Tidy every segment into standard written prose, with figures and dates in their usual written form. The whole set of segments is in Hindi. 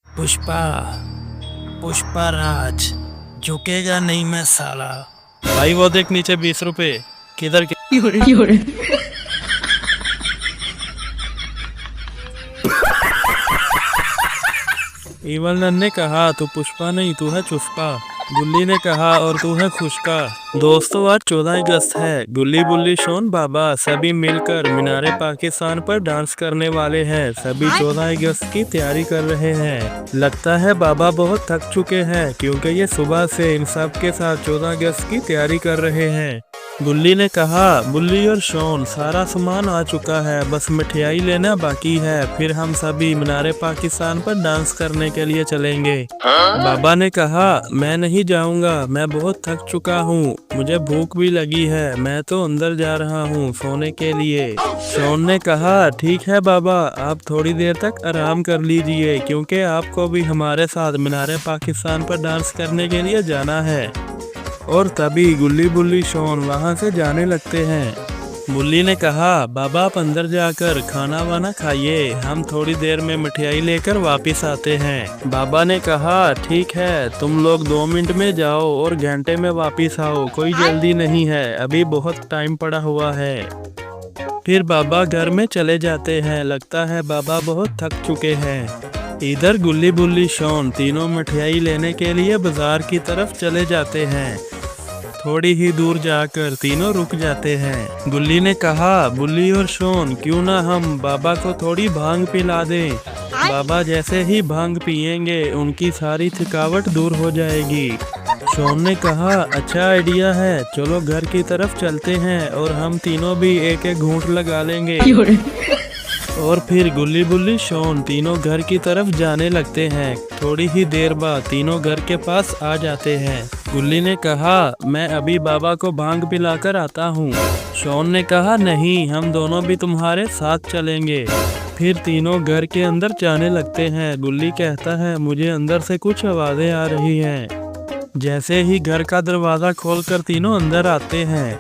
पुष्पा पुष्पा राज झुकेगा नहीं मैं साला। भाई वो देख नीचे 20 रुपए किधर के। इवल ने कहा तू पुष्पा नहीं तू है चुस्पा। गुल्ली ने कहा और तू है खुशका। दोस्तों आज 14 अगस्त है। गुल्ली बुल्ली शोन बाबा सभी मिलकर मीनारे पाकिस्तान पर डांस करने वाले हैं। सभी 14 अगस्त की तैयारी कर रहे हैं। लगता है बाबा बहुत थक चुके हैं क्योंकि ये सुबह से इन सब के साथ 14 अगस्त की तैयारी कर रहे हैं। गुल्ली ने कहा बुल्ली और शोन सारा सामान आ चुका है, बस मिठाई लेना बाकी है, फिर हम सभी मीनारे पाकिस्तान पर डांस करने के लिए चलेंगे। बाबा ने कहा मैं नहीं जाऊंगा, मैं बहुत थक चुका हूँ, मुझे भूख भी लगी है, मैं तो अंदर जा रहा हूँ सोने के लिए। शोन ने कहा ठीक है बाबा आप थोड़ी देर तक आराम कर लीजिए क्योंकि आपको भी हमारे साथ मीनारे पाकिस्तान पर डांस करने के लिए जाना है। और तभी गुल्ली बुल्ली शोन वहां से जाने लगते हैं। बुल्ली ने कहा बाबा आप अंदर जाकर खाना वाना खाइए, हम थोड़ी देर में मिठाई लेकर वापस आते हैं। बाबा ने कहा ठीक है तुम लोग 2 मिनट में जाओ और घंटे में वापस आओ, कोई जल्दी नहीं है, अभी बहुत टाइम पड़ा हुआ है। फिर बाबा घर में चले जाते हैं। लगता है बाबा बहुत थक चुके हैं। इधर गुल्ली बुल्ली शोन तीनों मिठाई लेने के लिए बाजार की तरफ चले जाते हैं। थोड़ी ही दूर जाकर तीनों रुक जाते हैं। गुल्ली ने कहा बुल्ली और शोन क्यों ना हम बाबा को थोड़ी भांग पिला दें। बाबा जैसे ही भांग पिएंगे उनकी सारी थकावट दूर हो जाएगी। शोन ने कहा अच्छा आइडिया है, चलो घर की तरफ चलते हैं और हम तीनों भी एक एक घूंट लगा लेंगे। और फिर गुल्ली बुल्ली शोन तीनों घर की तरफ जाने लगते हैं। थोड़ी ही देर बाद तीनों घर के पास आ जाते हैं। गुल्ली ने कहा मैं अभी बाबा को भांग पिलाकर आता हूँ। शोन ने कहा नहीं हम दोनों भी तुम्हारे साथ चलेंगे। फिर तीनों घर के अंदर जाने लगते हैं। गुल्ली कहता है मुझे अंदर से कुछ आवाजें आ रही हैं। जैसे ही घर का दरवाजा खोलकर तीनों अंदर आते हैं।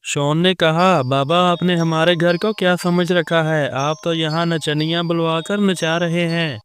शोन ने कहा बाबा आपने हमारे घर को क्या समझ रखा है, आप तो यहाँ नचनियाँ बुलवाकर नचा रहे हैं।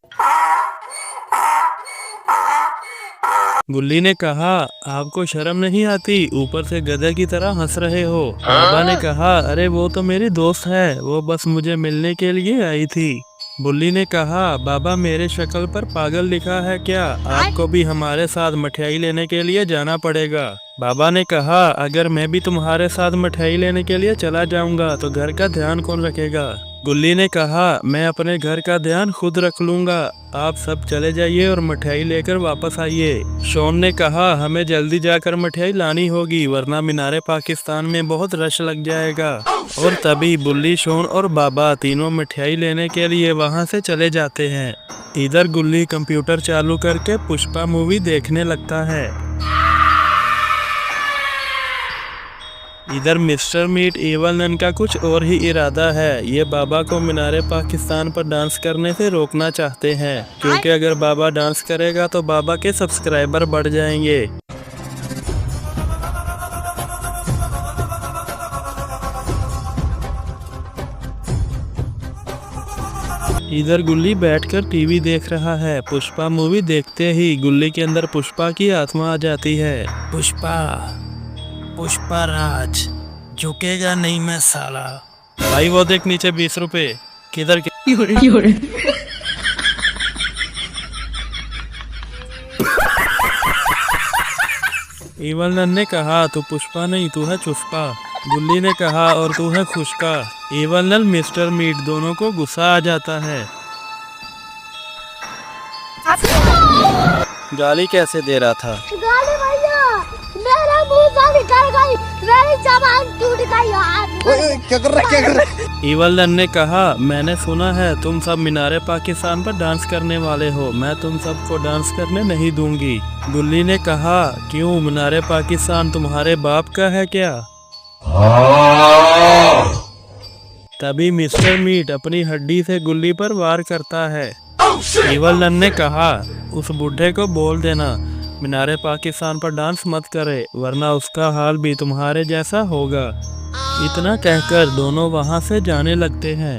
गुल्ली ने कहा आपको शर्म नहीं आती, ऊपर से गधे की तरह हंस रहे हो। बाबा ने कहा अरे वो तो मेरी दोस्त है, वो बस मुझे मिलने के लिए आई थी। बुल्ली ने कहा बाबा मेरे शक्ल पर पागल लिखा है क्या, आपको भी हमारे साथ मिठाई लेने के लिए जाना पड़ेगा। बाबा ने कहा अगर मैं भी तुम्हारे साथ मिठाई लेने के लिए चला जाऊंगा तो घर का ध्यान कौन रखेगा। गुल्ली ने कहा मैं अपने घर का ध्यान खुद रख लूंगा, आप सब चले जाइए और मिठाई लेकर वापस आइए। शोन ने कहा हमें जल्दी जाकर मिठाई लानी होगी वरना मीनारे पाकिस्तान में बहुत रश लग जाएगा। और तभी बुल्ली शोन और बाबा तीनों मिठाई लेने के लिए वहां से चले जाते हैं। इधर गुल्ली कंप्यूटर चालू करके पुष्पा मूवी देखने लगता है। इधर मिस्टर मीट एवल नन का कुछ और ही इरादा है। ये बाबा को मीनारे पाकिस्तान पर डांस करने से रोकना चाहते हैं क्योंकि अगर बाबा डांस करेगा तो बाबा के सब्सक्राइबर बढ़ जाएंगे। इधर गुल्ली बैठकर टीवी देख रहा है। पुष्पा मूवी देखते ही गुल्ली के अंदर पुष्पा की आत्मा आ जाती है। पुष्पा राज झुकेगा नहीं मैं साला। भाई वो देख नीचे 20 रुपए किधर के। इवल नन ने कहा तू पुष्पा नहीं तू है चुस्पा। गुल्ली ने कहा और तू है खुशका। इवल नन मिस्टर मीट दोनों को गुस्सा आ जाता है। गाली कैसे दे रहा था। गाली भैया मेरा मुंह से निकल गई, मेरी जबान टूट गई यार। क्या कर रहा है? इवल नन ने कहा मैंने सुना है तुम सब मीनारे पाकिस्तान पर डांस करने वाले हो, मैं तुम सबको डांस करने नहीं दूंगी। गुल्ली ने कहा क्यों मीनारे पाकिस्तान तुम्हारे बाप का है क्या। तभी मिस्टर मीट अपनी हड्डी से गुल्ली पर वार करता है। इवल नन ने कहा, उस बूढ़े को बोल देना मीनारे पाकिस्तान पर डांस मत करे, वरना उसका हाल भी तुम्हारे जैसा होगा। इतना कहकर दोनों वहां से जाने लगते हैं।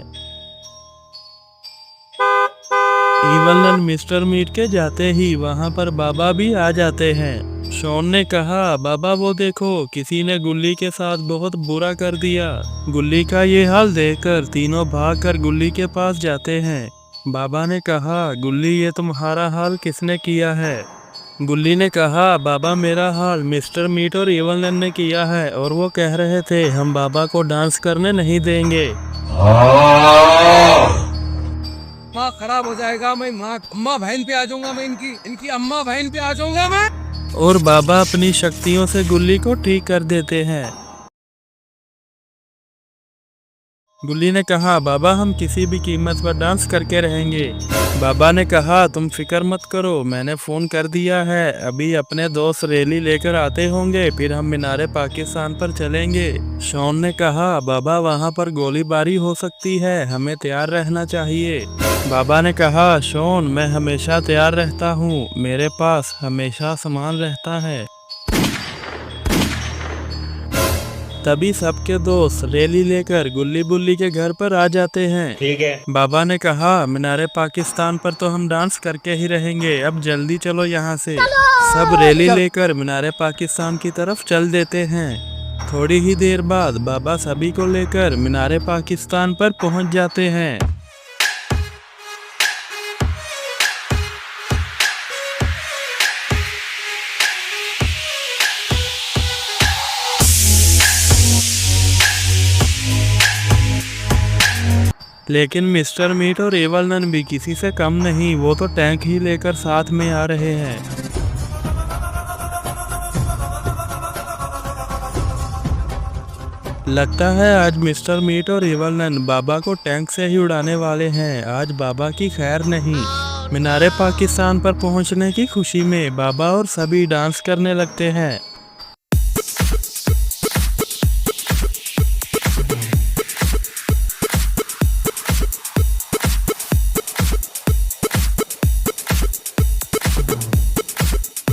इवल नन मिस्टर मीट के जाते ही वहां पर बाबा भी आ जाते हैं। शॉन ने कहा, बाबा वो देखो, किसी ने गुल्ली के साथ बहुत बुरा कर दिया। गुल्ली का ये हाल देखकर तीनों भागकर गुल्ली के पास जाते हैं। बाबा ने कहा, गुल्ली ये तुम्हारा हाल किसने किया है? गुल्ली ने कहा, बाबा मेरा हाल मिस्टर मीट और इवल नन ने किया है, और वो कह रहे थे हम बाबा को डांस करने नहीं देंगे। माँ खराब हो जाएगा, मैं माँ अम्मा बहन पे आ जाऊंगा, मैं इनकी अम्मा बहन पे आ जाऊंगा मैं। और बाबा अपनी शक्तियों से गुल्ली को ठीक कर देते हैं। गुल्ली ने कहा, बाबा हम किसी भी कीमत पर डांस करके रहेंगे। बाबा ने कहा, तुम फिक्र मत करो, मैंने फ़ोन कर दिया है, अभी अपने दोस्त रैली लेकर आते होंगे, फिर हम मीनारे पाकिस्तान पर चलेंगे। शॉन ने कहा, बाबा वहाँ पर गोलीबारी हो सकती है, हमें तैयार रहना चाहिए। बाबा ने कहा, शॉन मैं हमेशा तैयार रहता हूँ, मेरे पास हमेशा सामान रहता है। तभी सबके दोस्त रैली लेकर गुल्ली बुल्ली के घर पर आ जाते हैं। ठीक है। बाबा ने कहा, मीनारे पाकिस्तान पर तो हम डांस करके ही रहेंगे, अब जल्दी चलो यहाँ से। सब रैली लेकर मीनारे पाकिस्तान की तरफ चल देते हैं। थोड़ी ही देर बाद बाबा सभी को लेकर मीनारे पाकिस्तान पर पहुँच जाते हैं। लेकिन मिस्टर मीट और इवल नन भी किसी से कम नहीं, वो तो टैंक ही लेकर साथ में आ रहे हैं। लगता है आज मिस्टर मीट और इवल नन बाबा को टैंक से ही उड़ाने वाले हैं। आज बाबा की खैर नहीं। मीनारे पाकिस्तान पर पहुंचने की खुशी में बाबा और सभी डांस करने लगते हैं।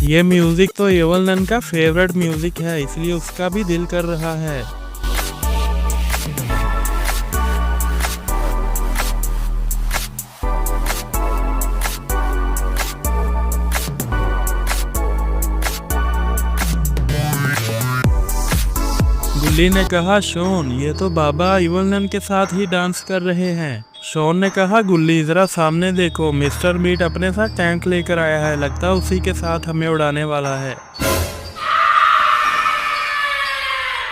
ये म्यूजिक तो इवल नन का फेवरेट म्यूजिक है, इसलिए उसका भी दिल कर रहा है। गुल्ली ने कहा, शॉन ये तो बाबा इवल नन के साथ ही डांस कर रहे हैं। शॉन ने कहा, गुल्ली जरा सामने देखो, मिस्टर मीट अपने साथ टैंक लेकर आया है, लगता है उसी के साथ हमें उड़ाने वाला है।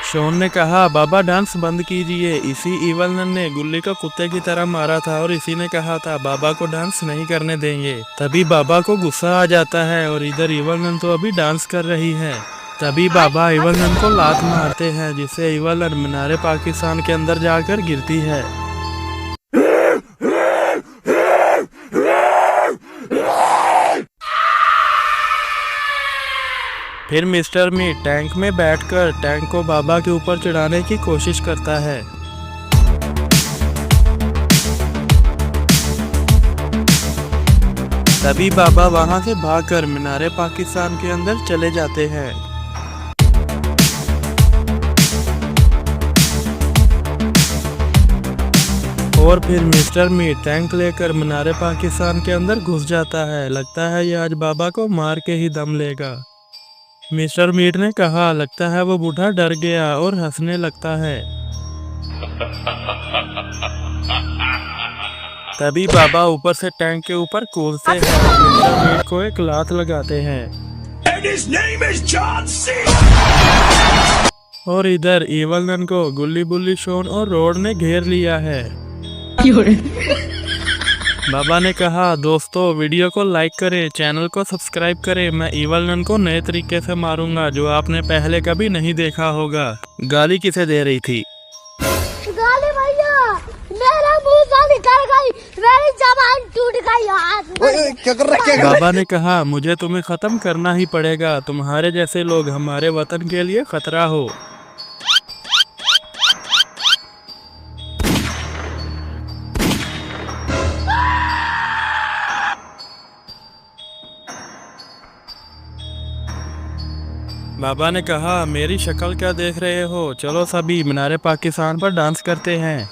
शॉन ने कहा, बाबा डांस बंद कीजिए, इसी इवल नन ने गुल्ली को कुत्ते की तरह मारा था और इसी ने कहा था बाबा को डांस नहीं करने देंगे। तभी बाबा को गुस्सा आ जाता है और इधर इवल नन तो अभी डांस कर रही है। तभी बाबा इवल नन को लात मारते हैं, जिससे इवल नन मीनारे पाकिस्तान के अंदर जाकर गिरती है। फिर मिस्टर मीट टैंक में बैठकर टैंक को बाबा के ऊपर चढ़ाने की कोशिश करता है। तभी बाबा वहां से भागकर मीनारे पाकिस्तान के अंदर चले जाते हैं। और फिर मिस्टर मीट टैंक लेकर मीनारे पाकिस्तान के अंदर घुस जाता है। लगता है ये आज बाबा को मार के ही दम लेगा। मिस्टर मीट ने कहा, लगता है वो बूढ़ा डर गया और हंसने लगता है। तभी बाबा ऊपर से टैंक के ऊपर कूदते हैं और मिस्टर मीट को एक लात लगाते हैं। और इधर इवल नन को गुल्ली बुल्ली शॉन और रोड ने घेर लिया है। बाबा ने कहा, दोस्तों वीडियो को लाइक करें, चैनल को सब्सक्राइब करें। मैं इवल नन को नए तरीके से मारूंगा जो आपने पहले कभी नहीं देखा होगा। गाली किसे दे रही थी? गाली भैया, मेरा मुंह से निकल गई, मेरी जबान टूट गई आज। क्या कर रहा है? बाबा ने कहा, मुझे तुम्हें खत्म करना ही पड़ेगा, तुम्हारे जैसे लोग हमारे वतन के लिए खतरा हो। बाबा ने कहा, मेरी शक्ल क्या देख रहे हो, चलो सभी मीनारे पाकिस्तान पर डांस करते हैं।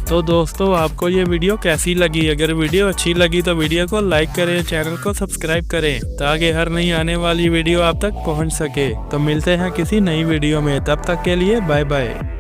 तो दोस्तों, आपको ये वीडियो कैसी लगी? अगर वीडियो अच्छी लगी तो वीडियो को लाइक करें, चैनल को सब्सक्राइब करें ताकि हर नई आने वाली वीडियो आप तक पहुंच सके। तो मिलते हैं किसी नई वीडियो में, तब तक के लिए बाय बाय।